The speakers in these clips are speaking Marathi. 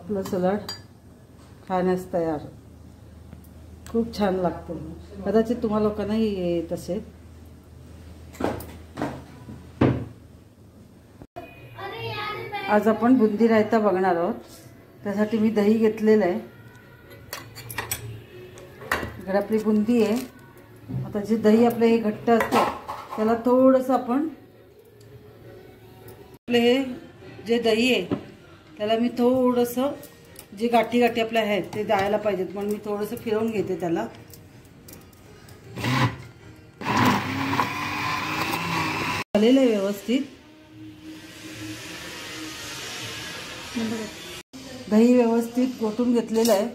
आपलं सलाड खाण्यास तयार. खूप छान लागतं. कदाचित तुम्हा लोकांनाही येत असेल. आज आपण बुंदी रायता बघणार आहोत. त्यासाठी मी दही घेतलेलं आहे. इकडे आपली बुंदी आहे. आता जे दही आपलं हे घट्ट असतं त्याला थोडंसं आपण आपले हे जे दही आहे त्याला मी थोडंसं जे गाठी गाठी आपल्या आहेत ते जायला पाहिजेत म्हणून मी थोडंसं फिरवून घेते त्याला. झालेलं आहे व्यवस्थित. दही व्यवस्थित घोटून घेतलेलं आहे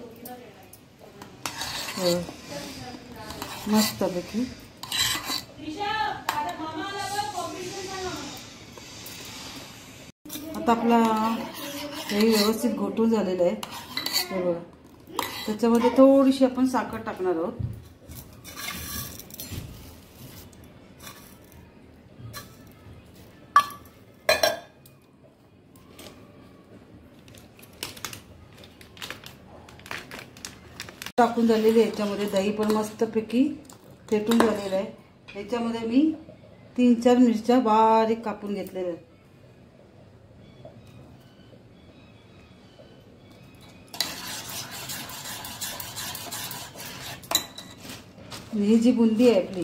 मस्तपैकी. आता आपला दही व्यवस्थित घोटून झालेलं आहे. हे बघा, त्याच्यामध्ये थोडीशी आपण साखर टाकणार आहोत. टाकून झालेली आहे. याच्यामध्ये दही पण मस्तपैकी फेटून झालेलं आहे. याच्यामध्ये मी 3-4 मिरच्या बारीक कापून घेतलेल्या आहेत. ही जी बुंदी आहे आपली,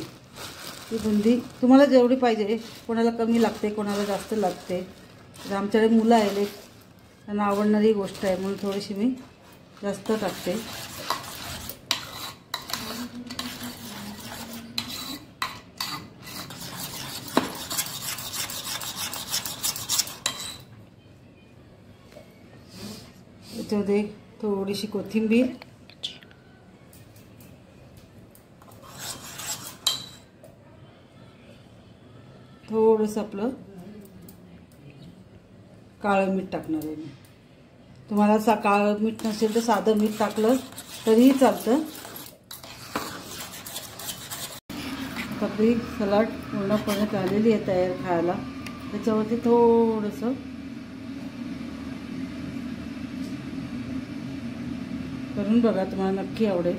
ती बुंदी तुम्हाला जेवढी पाहिजे, कोणाला कमी लागते कोणाला जास्त लागते. तर आमच्याकडे मुलं आहे, त्यांना आवडणारी गोष्ट आहे म्हणून थोडीशी मी जास्त टाकते. त्याच्यामध्ये थोडीशी कोथिंबीर, थोडंसं आपलं काळं मीठ टाकणार आहे मी. तुम्हाला काळं मीठ नसेल तर साधं मीठ टाकलं तरीही चालतं. आपली सलाड पूर्णपणे झालेली आहे तयार खायला. त्याच्यावरती थोडंसं करून बघा, तुम्हाला नक्की आवडेल.